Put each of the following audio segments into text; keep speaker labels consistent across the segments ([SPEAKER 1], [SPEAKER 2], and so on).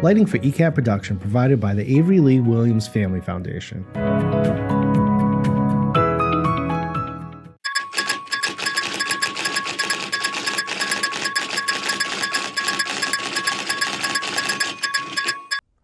[SPEAKER 1] Lighting for ECAT production provided by the Avery Lee Williams Family Foundation.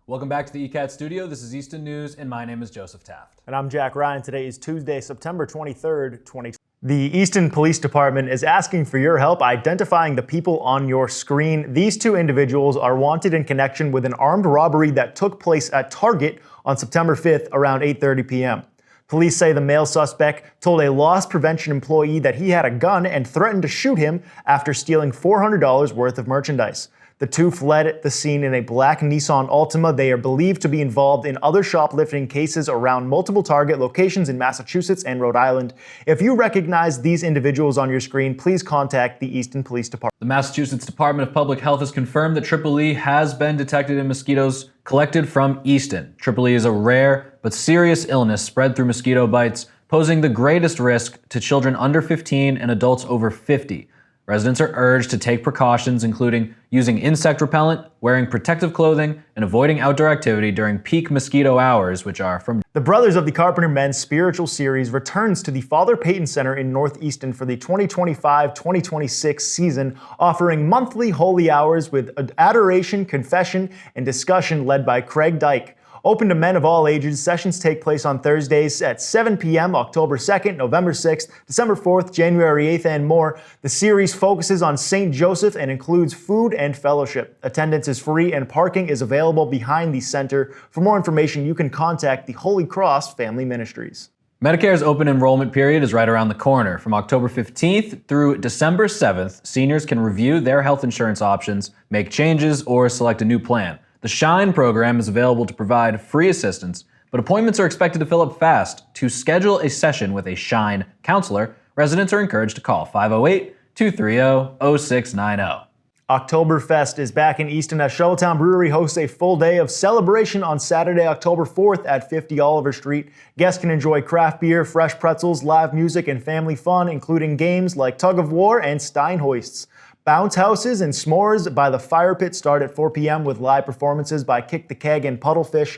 [SPEAKER 2] Welcome back to the ECAT studio. This is Easton News, and my name is Joseph Taft.
[SPEAKER 3] And I'm Jack Ryan. Today is Tuesday, September 23rd, 2020. The Easton Police Department is asking for your help identifying the people on your screen. These two individuals are wanted in connection with an armed robbery that took place at Target on September 5th around 8:30 p.m. Police say the male suspect told a loss prevention employee that he had a gun and threatened to shoot him after stealing $400 worth of merchandise. The two fled the scene in a black Nissan Altima. They are believed to be involved in other shoplifting cases around multiple Target locations in Massachusetts and Rhode Island. If you recognize these individuals on your screen, please contact the Easton Police Department.
[SPEAKER 2] The Massachusetts Department of Public Health has confirmed that EEE has been detected in mosquitoes collected from Easton. EEE is a rare but serious illness spread through mosquito bites, posing the greatest risk to children under 15 and adults over 50. Residents are urged to take precautions, including using insect repellent, wearing protective clothing, and avoiding outdoor activity during peak mosquito hours, which are from...
[SPEAKER 3] The Brothers of the Carpenter Men's Spiritual Series returns to the Father Peyton Center in North Easton for the 2025-2026 season, offering monthly holy hours with adoration, confession, and discussion led by Craig Dyke. Open to men of all ages, sessions take place on Thursdays at 7 p.m. October 2nd, November 6th, December 4th, January 8th, and more. The series focuses on St. Joseph and includes food and fellowship. Attendance is free and parking is available behind the center. For more information, you can contact the Holy Cross Family Ministries.
[SPEAKER 2] Medicare's open enrollment period is right around the corner. From October 15th through December 7th, seniors can review their health insurance options, make changes, or select a new plan. The SHINE program is available to provide free assistance, but appointments are expected to fill up fast. To schedule a session with a SHINE counselor, residents are encouraged to call 508-230-0690.
[SPEAKER 3] Oktoberfest is back in Easton as Charlottetown Brewery hosts a full day of celebration on Saturday, October 4th at 50 Oliver Street. Guests can enjoy craft beer, fresh pretzels, live music, and family fun, including games like tug of war and Stein hoists. Bounce houses and s'mores by the fire pit start at 4 p.m. with live performances by Kick the Keg and Puddlefish.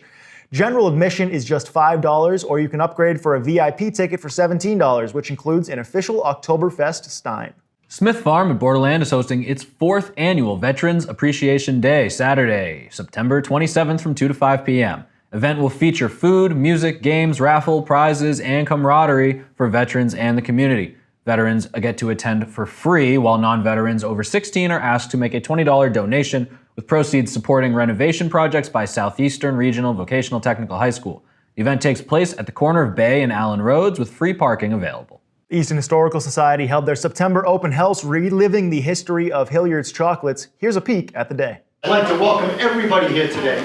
[SPEAKER 3] General admission is just $5, or you can upgrade for a VIP ticket for $17, which includes an official Oktoberfest Stein.
[SPEAKER 2] Smith Farm at Borderland is hosting its 4th annual Veterans Appreciation Day, Saturday, September 27th from 2 to 5 p.m. Event will feature food, music, games, raffle, prizes, and camaraderie for veterans and the community. Veterans get to attend for free, while non-veterans over 16 are asked to make a $20 donation, with proceeds supporting renovation projects by Southeastern Regional Vocational Technical High School. The event takes place at the corner of Bay and Allen Roads, with free parking available.
[SPEAKER 3] Easton Historical Society held their September open house reliving the history of Hilliard's chocolates. Here's a peek at the day.
[SPEAKER 4] I'd like to welcome everybody here today.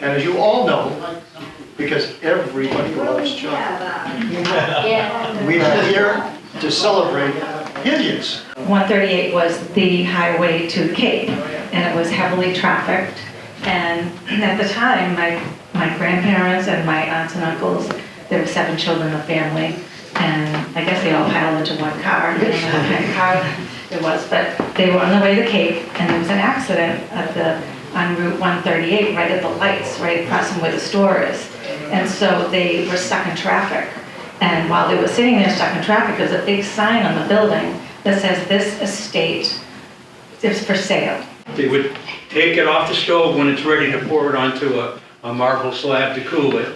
[SPEAKER 4] And as you all know, because everybody loves chocolate, we are here to celebrate Hilliard's.
[SPEAKER 5] 138 was the highway to the Cape, and it was heavily trafficked. And at the time, my grandparents and my aunts and uncles, there were 7 children in the family, and I guess they all piled into one car. I don't know what kind of car it was, but they were on the way to the Cape, and there was an accident on Route 138, right at the lights, right across from where the store is. And so they were stuck in traffic. And while they were sitting there stuck in traffic, there's a big sign on the building that says, "This estate is for sale."
[SPEAKER 6] They would take it off the stove when it's ready to pour it onto a marble slab to cool it.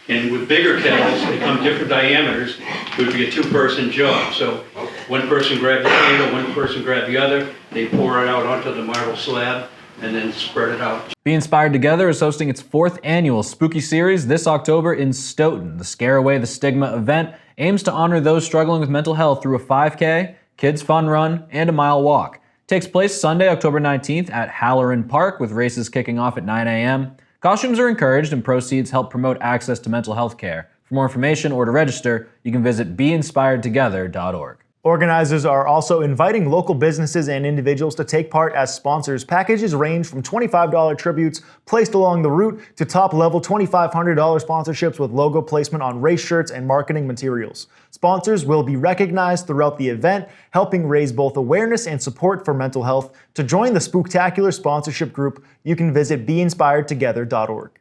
[SPEAKER 6] And with bigger kettles, they come different diameters, it would be a 2-person job. So one person grabbed the handle, one person grabbed the other, they pour it out onto the marble slab, and then spread it out.
[SPEAKER 2] Be Inspired Together is hosting its 4th annual Spooky Series this October in Stoughton. The Scare Away the Stigma event aims to honor those struggling with mental health through a 5K, kids fun run, and a mile walk. It takes place Sunday, October 19th at Halloran Park, with races kicking off at 9 a.m. Costumes are encouraged and proceeds help promote access to mental health care. For more information or to register, you can visit beinspiredtogether.org.
[SPEAKER 3] Organizers are also inviting local businesses and individuals to take part as sponsors. Packages range from $25 tributes placed along the route to top-level $2,500 sponsorships with logo placement on race shirts and marketing materials. Sponsors will be recognized throughout the event, helping raise both awareness and support for mental health. To join the Spooktacular sponsorship group, you can visit beinspiredtogether.org.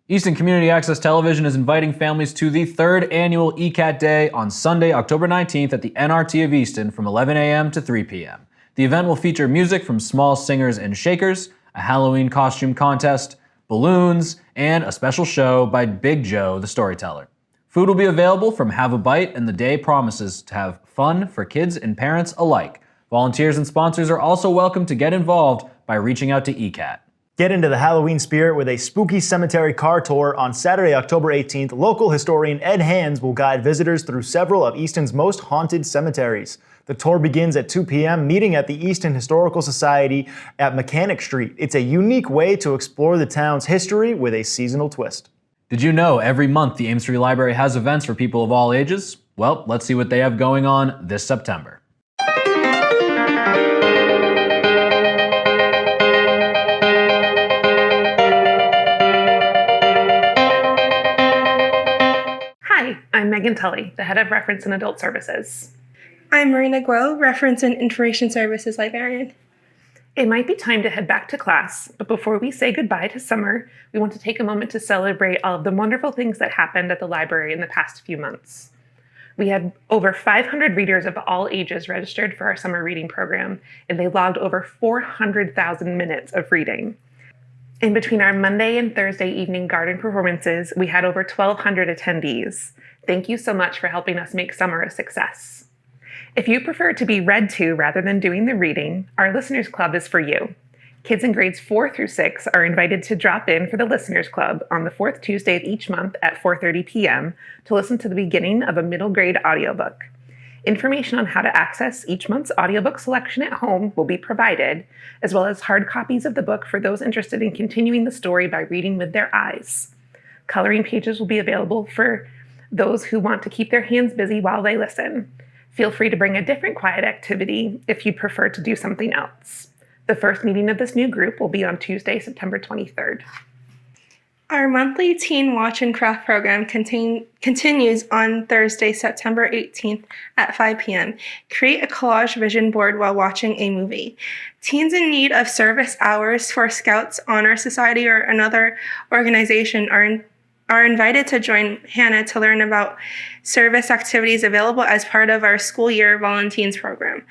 [SPEAKER 2] Easton Community Access Television is inviting families to the 3rd annual ECAT Day on Sunday, October 19th at the NRT of Easton from 11 a.m. to 3 p.m. The event will feature music from Small Singers and Shakers, a Halloween costume contest, balloons, and a special show by Big Joe, the storyteller. Food will be available from Have a Bite, and the day promises to have fun for kids and parents alike. Volunteers and sponsors are also welcome to get involved by reaching out to ECAT.
[SPEAKER 3] Get into the Halloween spirit with a spooky cemetery car tour on Saturday, October 18th. Local historian Ed Hands will guide visitors through several of Easton's most haunted cemeteries. The tour begins at 2 p.m., meeting at the Easton Historical Society at Mechanic Street. It's a unique way to explore the town's history with a seasonal twist.
[SPEAKER 2] Did you know every month the Ames Free Library has events for people of all ages? Well, let's see what they have going on this September.
[SPEAKER 7] I'm Megan Tully, the head of Reference and Adult Services.
[SPEAKER 8] I'm Marina Guo, Reference and Information Services Librarian.
[SPEAKER 7] It might be time to head back to class, but before we say goodbye to summer, we want to take a moment to celebrate all of the wonderful things that happened at the library in the past few months. We had over 500 readers of all ages registered for our summer reading program, and they logged over 400,000 minutes of reading. In between our Monday and Thursday evening garden performances, we had over 1,200 attendees. Thank you so much for helping us make summer a success. If you prefer to be read to rather than doing the reading, our Listeners Club is for you. Kids in grades 4 through 6 are invited to drop in for the Listeners Club on the 4th Tuesday of each month at 4:30 p.m. to listen to the beginning of a middle grade audiobook. Information on how to access each month's audiobook selection at home will be provided, as well as hard copies of the book for those interested in continuing the story by reading with their eyes. Coloring pages will be available for those who want to keep their hands busy while they listen. Feel free to bring a different quiet activity if you prefer to do something else. The first meeting of this new group will be on Tuesday, September 23rd.
[SPEAKER 8] Our monthly Teen Watch and Craft program continues on Thursday, September 18th at 5 p.m. Create a collage vision board while watching a movie. Teens in need of service hours for Scouts, Honor Society, or another organization are invited to join Hannah to learn about service activities available as part of our school year volunteers program.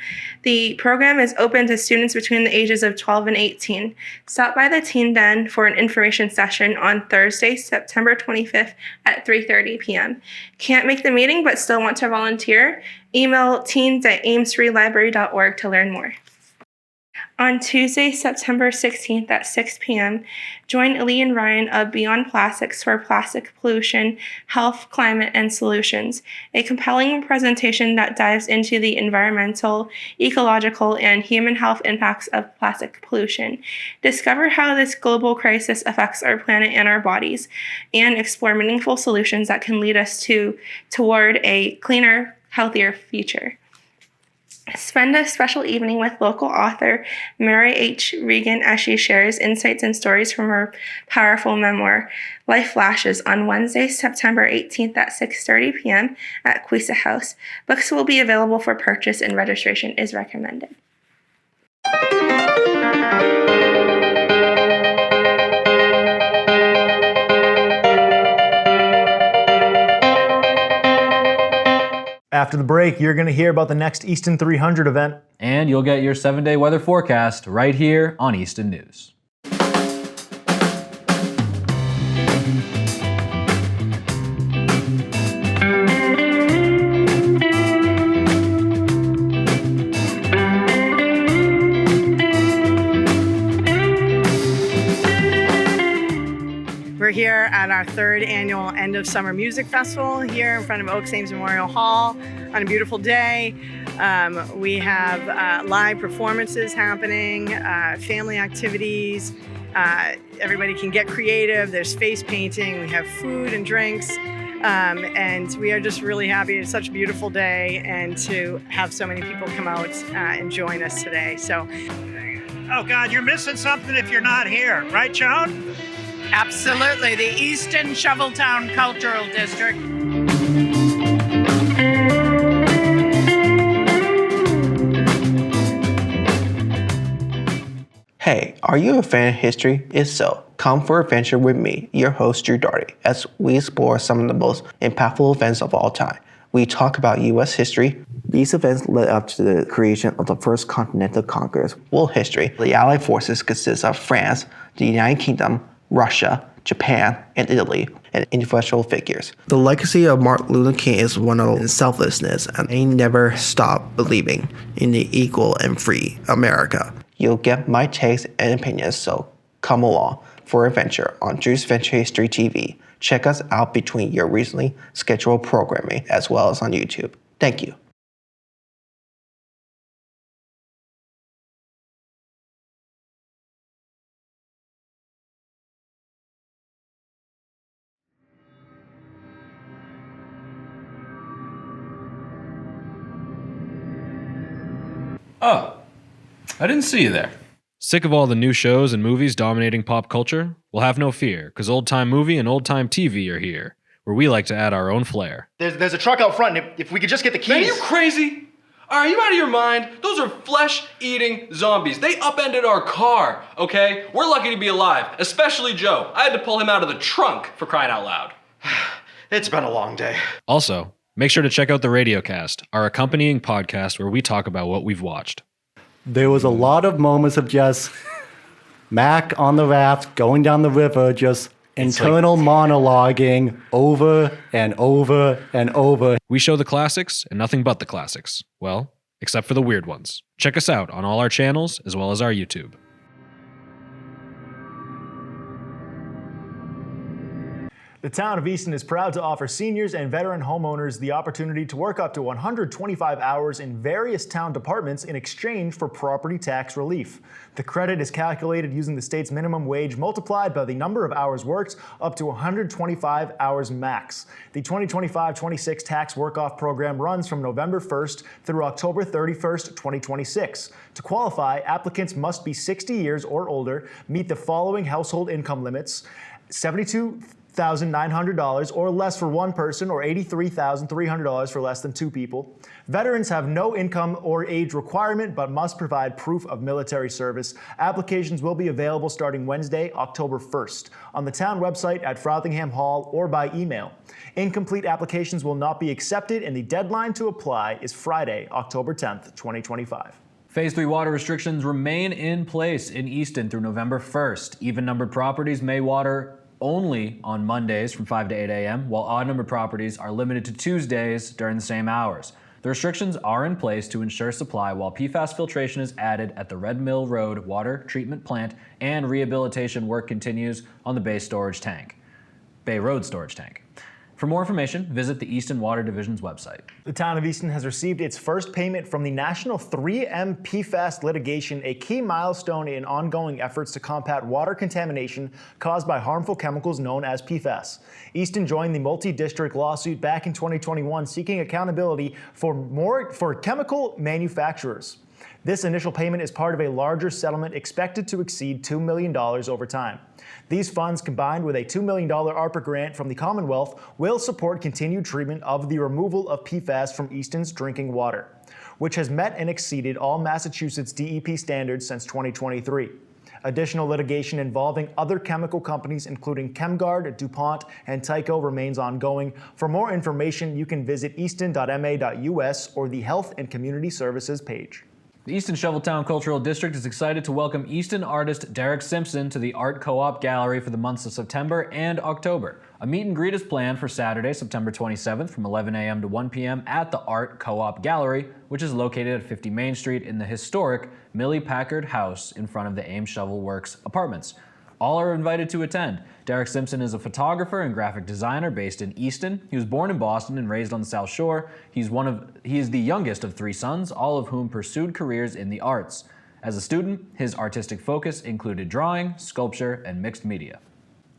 [SPEAKER 8] The program is open to students between the ages of 12 and 18. Stop by the Teen Den for an information session on Thursday, September 25th at 3:30 p.m. Can't make the meeting but still want to volunteer? Email teens@amesfreelibrary.org to learn more. On Tuesday, September 16th at 6 p.m., join Ellie and Ryan of Beyond Plastics for Plastic Pollution, Health, Climate, and Solutions, a compelling presentation that dives into the environmental, ecological, and human health impacts of plastic pollution. Discover how this global crisis affects our planet and our bodies, and explore meaningful solutions that can lead us toward a cleaner, healthier future. Spend a special evening with local author Mary H. Regan as she shares insights and stories from her powerful memoir, Life Flashes, on Wednesday, September 18th at 6:30 p.m. at Quisa House. Books will be available for purchase and registration is recommended.
[SPEAKER 3] After the break, you're going to hear about the next Easton 300 event.
[SPEAKER 2] And you'll get your 7-day weather forecast right here on Easton News.
[SPEAKER 9] We're here at our 3rd annual End of Summer Music Festival here in front of Oaks Ames Memorial Hall on a beautiful day. We have live performances happening, family activities. Everybody can get creative. There's face painting. We have food and drinks. And we are just really happy. It's such a beautiful day, and to have so many people come out and join us today. So,
[SPEAKER 10] oh God, you're missing something if you're not here, right, Joan?
[SPEAKER 11] Absolutely, the Easton Shoveltown Cultural District.
[SPEAKER 12] Hey, are you a fan of history? If so, come for an adventure with me, your host Drew Daugherty, as we explore some of the most impactful events of all time. We talk about U.S. history. These events led up to the creation of the first Continental Congress. World history. The Allied forces consist of France, the United Kingdom, Russia, Japan, and Italy, and influential figures. The legacy of Martin Luther King is one of selflessness, and he never stopped believing in the equal and free America. You'll get my takes and opinions, so come along for an adventure on Drew's Venture History TV. Check us out between your recently scheduled programming as well as on YouTube. Thank you.
[SPEAKER 2] Oh, I didn't see you there. Sick of all the new shows and movies dominating pop culture? Well, have no fear, because Old Time Movie and Old Time TV are here, where we like to add our own flair.
[SPEAKER 3] There's a truck out front, and if we could just get the keys.
[SPEAKER 13] Man, are you crazy? Are you out of your mind? Those are flesh-eating zombies. They upended our car, okay? We're lucky to be alive, especially Joe. I had to pull him out of the trunk, for crying out loud.
[SPEAKER 3] It's been a long day.
[SPEAKER 2] Also, make sure to check out the Radiocast, our accompanying podcast where we talk about what we've watched.
[SPEAKER 14] There was a lot of moments of just Mac on the raft going down the river, just internal monologuing over and over and over.
[SPEAKER 2] We show the classics and nothing but the classics. Well, except for the weird ones. Check us out on all our channels as well as our YouTube.
[SPEAKER 3] The Town of Easton is proud to offer seniors and veteran homeowners the opportunity to work up to 125 hours in various town departments in exchange for property tax relief. The credit is calculated using the state's minimum wage multiplied by the number of hours worked up to 125 hours max. The 2025-26 tax work-off program runs from November 1st through October 31st, 2026. To qualify, applicants must be 60 years or older, meet the following household income limits: $72,900 or less for one person, or $83,300 for less than two people. Veterans have no income or age requirement but must provide proof of military service. Applications will be available starting Wednesday, October 1st, on the town website at Frothingham Hall or by email. Incomplete applications will not be accepted, and the deadline to apply is Friday, October 10th, 2025.
[SPEAKER 2] Phase 3 water restrictions remain in place in Easton through November 1st. Even-numbered properties may water only on Mondays from 5 to 8 a.m., while odd-numbered properties are limited to Tuesdays during the same hours. The restrictions are in place to ensure supply while PFAS filtration is added at the Red Mill Road Water Treatment Plant and rehabilitation work continues on the Bay Road Storage Tank. For more information, visit the Easton Water Division's website.
[SPEAKER 3] The Town of Easton has received its first payment from the National 3M PFAS litigation, a key milestone in ongoing efforts to combat water contamination caused by harmful chemicals known as PFAS. Easton joined the multi-district lawsuit back in 2021 seeking accountability for chemical manufacturers. This initial payment is part of a larger settlement expected to exceed $2 million over time. These funds, combined with a $2 million ARPA grant from the Commonwealth, will support continued treatment of the removal of PFAS from Easton's drinking water, which has met and exceeded all Massachusetts DEP standards since 2023. Additional litigation involving other chemical companies, including ChemGuard, DuPont, and Tyco, remains ongoing. For more information, you can visit easton.ma.us or the Health and Community Services page.
[SPEAKER 2] The Easton Shoveltown Cultural District is excited to welcome Easton artist Derek Simpson to the Art Co-op Gallery for the months of September and October. A meet and greet is planned for Saturday, September 27th from 11 a.m. to 1 p.m. at the Art Co-op Gallery, which is located at 50 Main Street in the historic Millie Packard House in front of the Ames Shovel Works apartments. All are invited to attend. Derek Simpson is a photographer and graphic designer based in Easton. He was born in Boston and raised on the South Shore. He is the youngest of three sons, all of whom pursued careers in the arts. As a student, his artistic focus included drawing, sculpture, and mixed media.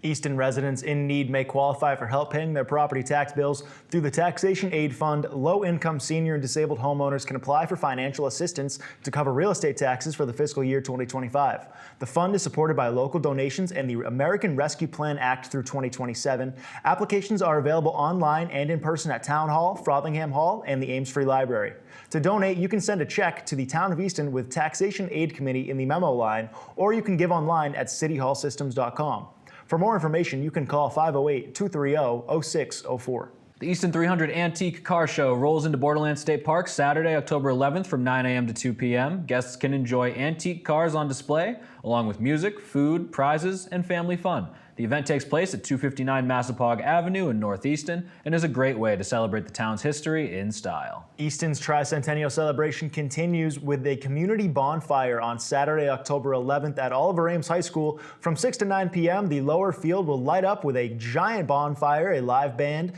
[SPEAKER 3] Easton residents in need may qualify for help paying their property tax bills through the Taxation Aid Fund. Low-income senior and disabled homeowners can apply for financial assistance to cover real estate taxes for the fiscal year 2025. The fund is supported by local donations and the American Rescue Plan Act through 2027. Applications are available online and in person at Town Hall, Frothingham Hall, and the Ames Free Library. To donate, you can send a check to the Town of Easton with Taxation Aid Committee in the memo line, or you can give online at cityhallsystems.com. For more information, you can call 508-230-0604.
[SPEAKER 2] The Easton 300 Antique Car Show rolls into Borderland State Park Saturday, October 11th from 9 a.m. to 2 p.m. Guests can enjoy antique cars on display, along with music, food, prizes, and family fun. The event takes place at 259 Massapog Avenue in North Easton and is a great way to celebrate the town's history in style.
[SPEAKER 3] Easton's Tricentennial celebration continues with a community bonfire on Saturday, October 11th at Oliver Ames High School. From 6 to 9 p.m., the lower field will light up with a giant bonfire, a live band,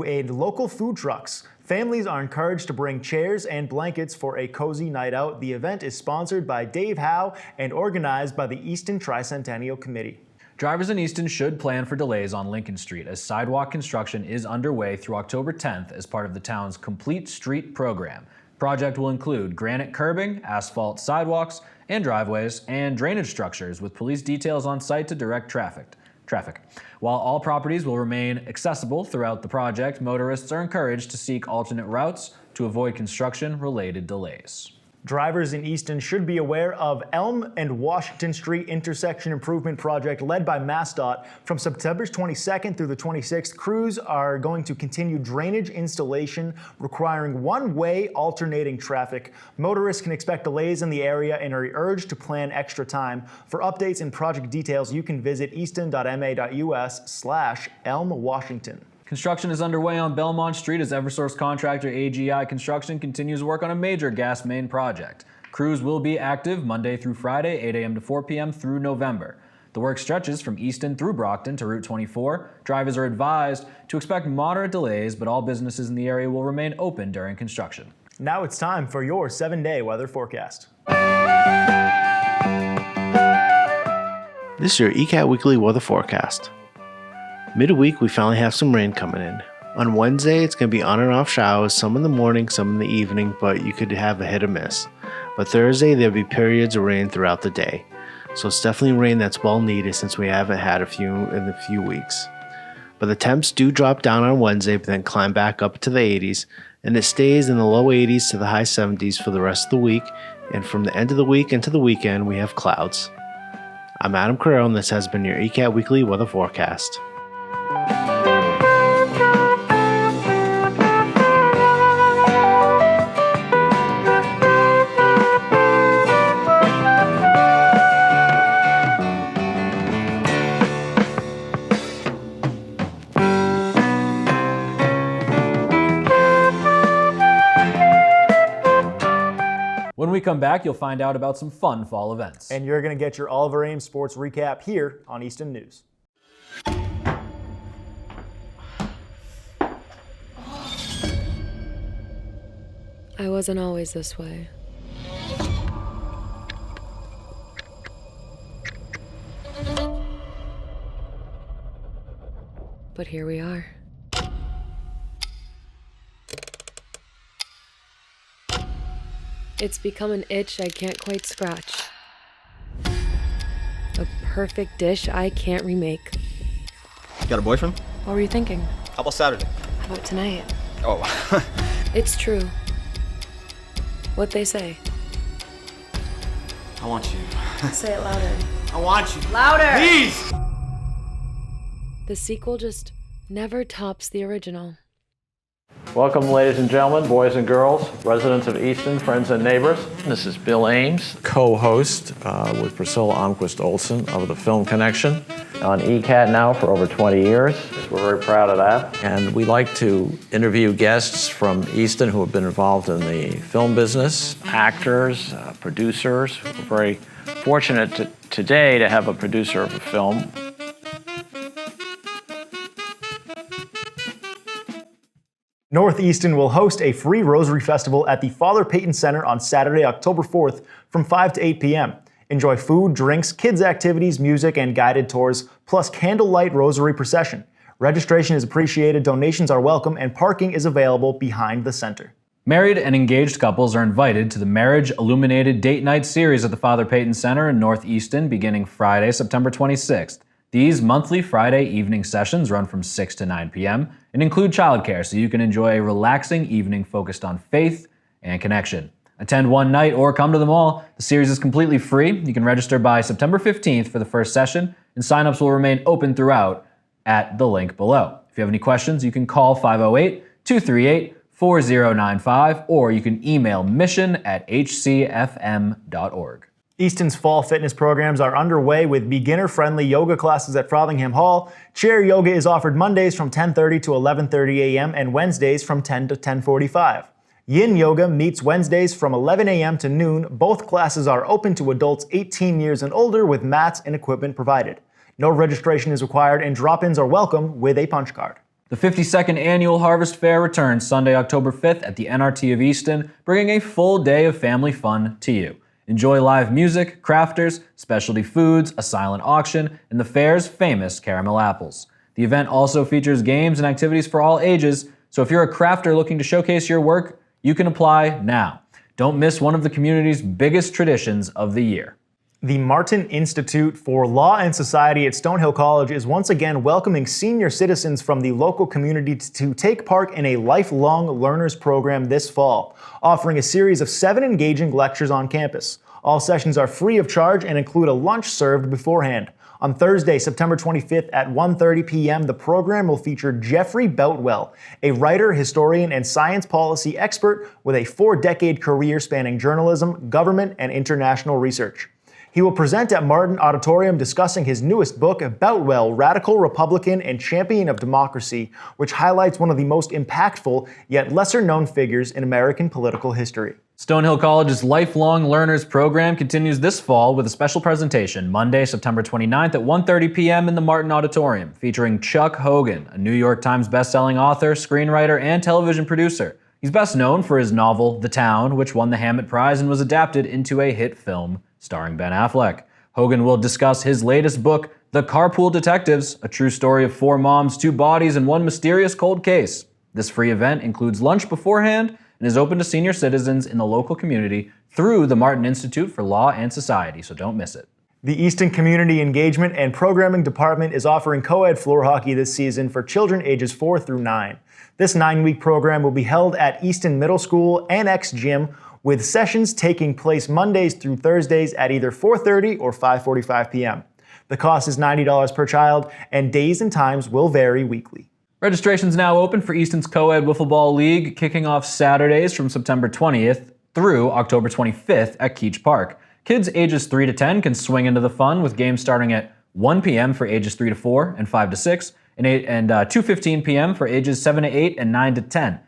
[SPEAKER 3] and local food trucks. Families are encouraged to bring chairs and blankets for a cozy night out. The event is sponsored by Dave Howe and organized by the Easton Tricentennial Committee.
[SPEAKER 2] Drivers in Easton should plan for delays on Lincoln Street as sidewalk construction is underway through October 10th as part of the town's Complete Street program. The project will include granite curbing, asphalt sidewalks and driveways, and drainage structures with police details on site to direct traffic. While all properties will remain accessible throughout the project, motorists are encouraged to seek alternate routes to avoid construction-related delays.
[SPEAKER 3] Drivers in Easton should be aware of Elm and Washington Street intersection improvement project led by MassDOT. From September 22nd through the 26th, crews are going to continue drainage installation requiring one-way alternating traffic. Motorists can expect delays in the area and are urged to plan extra time. For updates and project details, you can visit easton.ma.us/ElmWashington.
[SPEAKER 2] Construction is underway on Belmont Street as Eversource contractor AGI Construction continues work on a major gas main project. Crews will be active Monday through Friday, 8 a.m. to 4 p.m. through November. The work stretches from Easton through Brockton to Route 24. Drivers are advised to expect moderate delays, but all businesses in the area will remain open during construction.
[SPEAKER 3] Now it's time for your 7-day weather forecast.
[SPEAKER 12] This is your ECAT Weekly Weather Forecast. Midweek, we finally have some rain coming in. On Wednesday, it's going to be on and off showers, some in the morning, some in the evening, but you could have a hit or miss. But Thursday, there'll be periods of rain throughout the day. So it's definitely rain that's well needed since we haven't had a few in a few weeks. But the temps do drop down on Wednesday, but then climb back up to the 80s, and it stays in the low 80s to the high 70s for the rest of the week, and from the end of the week into the weekend, we have clouds. I'm Adam Carreiro, and this has been your ECAT Weekly Weather Forecast.
[SPEAKER 2] When we come back, you'll find out about some fun fall events.
[SPEAKER 3] And you're going to get your Oliver Ames sports recap here on Easton News.
[SPEAKER 15] I wasn't always this way. But here we are. It's become an itch I can't quite scratch. A perfect dish I can't remake.
[SPEAKER 16] You got a boyfriend?
[SPEAKER 15] What were you thinking?
[SPEAKER 16] How about Saturday?
[SPEAKER 15] How about tonight?
[SPEAKER 16] Oh.
[SPEAKER 15] It's true. What they say.
[SPEAKER 16] I want you.
[SPEAKER 15] Say it louder.
[SPEAKER 16] I want you.
[SPEAKER 15] Louder!
[SPEAKER 16] Please!
[SPEAKER 15] The sequel just never tops the original.
[SPEAKER 17] Welcome, ladies and gentlemen, boys and girls, residents of Easton, friends and neighbors. This is Bill Ames, co-host with Priscilla Almquist Olsen of the Film Connection. On ECAT now for over 20 years. We're very proud of that. And we like to interview guests from Easton who have been involved in the film business, actors, producers. We're very fortunate today to have a producer of a film.
[SPEAKER 3] North Easton will host a free Rosary Festival at the Father Peyton Center on Saturday, October 4th from 5 to 8 p.m. Enjoy food, drinks, kids' activities, music, and guided tours, plus candlelight rosary procession. Registration is appreciated, donations are welcome, and parking is available behind the center.
[SPEAKER 2] Married and engaged couples are invited to the Marriage Illuminated Date Night series at the Father Peyton Center in North Easton beginning Friday, September 26th. These monthly Friday evening sessions run from 6 to 9 p.m. and include childcare so you can enjoy a relaxing evening focused on faith and connection. Attend one night or come to them all. The series is completely free. You can register by September 15th for the first session, and signups will remain open throughout at the link below. If you have any questions, you can call 508-238-4095 or you can email mission@hcfm.org.
[SPEAKER 3] Easton's fall fitness programs are underway with beginner-friendly yoga classes at Frothingham Hall. Chair yoga is offered Mondays from 10:30 to 11:30 a.m. and Wednesdays from 10 to 10:45. Yin Yoga meets Wednesdays from 11 a.m. to noon. Both classes are open to adults 18 years and older with mats and equipment provided. No registration is required and drop-ins are welcome with a punch card.
[SPEAKER 2] The 52nd Annual Harvest Fair returns Sunday, October 5th at the NRT of Easton, bringing a full day of family fun to you. Enjoy live music, crafters, specialty foods, a silent auction, and the fair's famous caramel apples. The event also features games and activities for all ages, so if you're a crafter looking to showcase your work, you can apply now. Don't miss one of the community's biggest traditions of the year.
[SPEAKER 3] The Martin Institute for Law and Society at Stonehill College is once again welcoming senior citizens from the local community to take part in a lifelong learners program this fall, offering a series of 7 engaging lectures on campus. All sessions are free of charge and include a lunch served beforehand. On Thursday, September 25th at 1:30 p.m., the program will feature Jeffrey Boutwell, a writer, historian, and science policy expert with a 4-decade career spanning journalism, government, and international research. He will present at Martin Auditorium discussing his newest book, Boutwell, Radical Republican and Champion of Democracy, which highlights one of the most impactful yet lesser-known figures in American political history.
[SPEAKER 2] Stonehill College's Lifelong Learners program continues this fall with a special presentation Monday, September 29th at 1:30 p.m. in the Martin Auditorium, featuring Chuck Hogan, a New York Times bestselling author, screenwriter, and television producer. He's best known for his novel, The Town, which won the Hammett Prize and was adapted into a hit film starring Ben Affleck. Hogan will discuss his latest book, The Carpool Detectives, a true story of 4 moms, 2 bodies, and 1 mysterious cold case. This free event includes lunch beforehand and is open to senior citizens in the local community through the Martin Institute for Law and Society, so don't miss it.
[SPEAKER 3] The Easton Community Engagement and Programming Department is offering co-ed floor hockey this season for children ages 4 through 9. This 9-week program will be held at Easton Middle School Annex Gym, with sessions taking place Mondays through Thursdays at either 4:30 or 5:45 p.m. The cost is $90 per child, and days and times will vary weekly.
[SPEAKER 2] Registration's now open for Easton's Co-ed Wiffle Ball League, kicking off Saturdays from September 20th through October 25th at Keach Park. Kids ages 3 to 10 can swing into the fun with games starting at 1 p.m. for ages 3 to 4 and 5 to 6, and 2:15 p.m. for ages 7 to 8 and 9 to 10.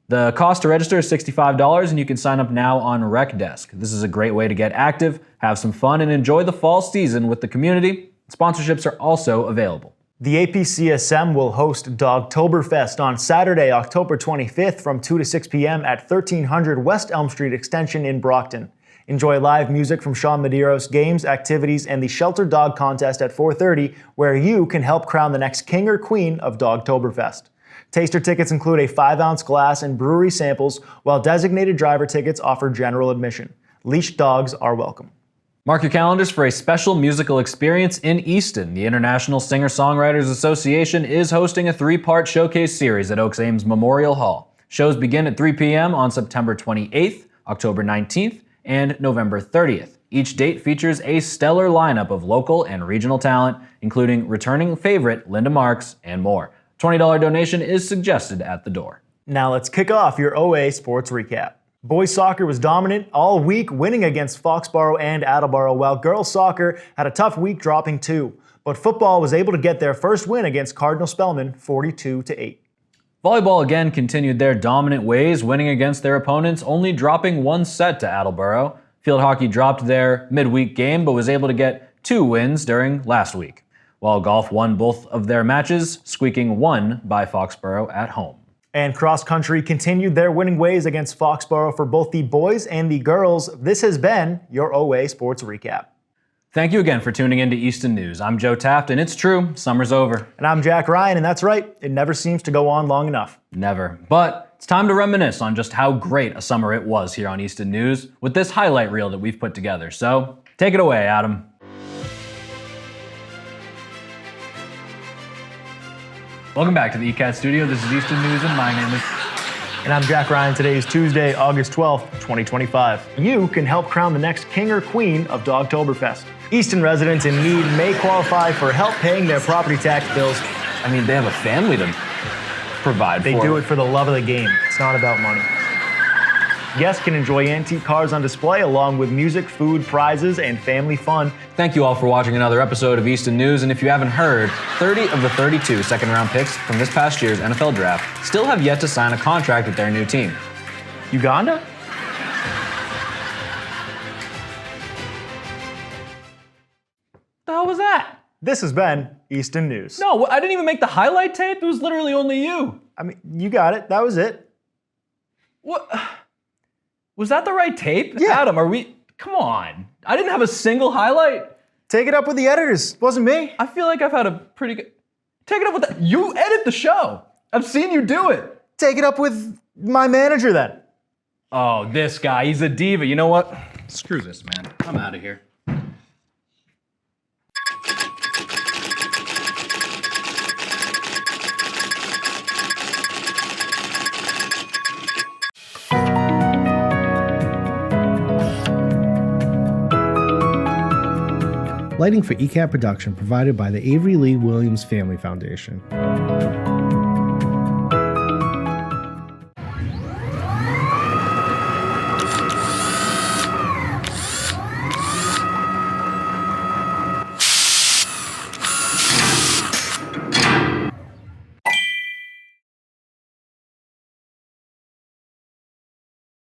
[SPEAKER 2] The cost to register is $65, and you can sign up now on Rec Desk. This is a great way to get active, have some fun, and enjoy the fall season with the community. Sponsorships are also available.
[SPEAKER 3] The APCSM will host Dogtoberfest on Saturday, October 25th from 2 to 6 p.m. at 1300 West Elm Street Extension in Brockton. Enjoy live music from Sean Medeiros, games, activities, and the Shelter Dog Contest at 4:30, where you can help crown the next king or queen of Dogtoberfest. Taster tickets include a 5-ounce glass and brewery samples, while designated driver tickets offer general admission. Leashed dogs are welcome.
[SPEAKER 2] Mark your calendars for a special musical experience in Easton. The International Singer-Songwriters Association is hosting a 3-part showcase series at Oaks Ames Memorial Hall. Shows begin at 3 p.m. on September 28th, October 19th, and November 30th. Each date features a stellar lineup of local and regional talent, including returning favorite Linda Marks and more. $20 donation is suggested at the door.
[SPEAKER 3] Now let's kick off your OA Sports Recap. Boys soccer was dominant all week, winning against Foxborough and Attleboro, while girls soccer had a tough week, dropping 2. But football was able to get their first win against Cardinal Spellman, 42-8.
[SPEAKER 2] Volleyball again continued their dominant ways, winning against their opponents, only dropping 1 set to Attleboro. Field hockey dropped their midweek game, but was able to get 2 wins during last week, while golf won both of their matches, squeaking 1 by Foxborough at home.
[SPEAKER 3] And cross country continued their winning ways against Foxborough for both the boys and the girls. This has been your OA Sports Recap.
[SPEAKER 2] Thank you again for tuning in to Easton News. I'm Joe Taft, and it's true, summer's over.
[SPEAKER 3] And I'm Jack Ryan, and that's right, it never seems to go on long enough.
[SPEAKER 2] Never. But it's time to reminisce on just how great a summer it was here on Easton News with this highlight reel that we've put together. So, take it away, Adam. Welcome back to the ECAT studio. This is Easton News, and my name is...
[SPEAKER 3] And I'm Jack Ryan. Today is Tuesday, August 12th, 2025. You can help crown the next king or queen of Dogtoberfest. Easton residents in need may qualify for help paying their property tax bills.
[SPEAKER 2] I mean, they have a family to provide for.
[SPEAKER 3] They do it for the love of the game. It's not about money. Guests can enjoy antique cars on display along with music, food, prizes, and family fun.
[SPEAKER 2] Thank you all for watching another episode of Easton News, and if you haven't heard, 30 of the 32 second-round picks from this past year's NFL Draft still have yet to sign a contract with their new team.
[SPEAKER 3] Uganda?
[SPEAKER 2] The hell was that?
[SPEAKER 3] This has been Easton News.
[SPEAKER 2] No, I didn't even make the highlight tape. It was literally only you.
[SPEAKER 3] I mean, you got it. That was it.
[SPEAKER 2] What? Was that the right tape?
[SPEAKER 3] Yeah.
[SPEAKER 2] Adam, come on. I didn't have a single highlight.
[SPEAKER 3] Take it up with the editors. It wasn't me.
[SPEAKER 2] I feel like I've had a pretty good... Take it up with you edit the show. I've seen you do it.
[SPEAKER 3] Take it up with my manager then.
[SPEAKER 2] Oh, this guy, he's a diva. You know what? Screw this, man. I'm out of here.
[SPEAKER 1] Lighting for ECAT production provided by the Avery Lee Williams Family Foundation.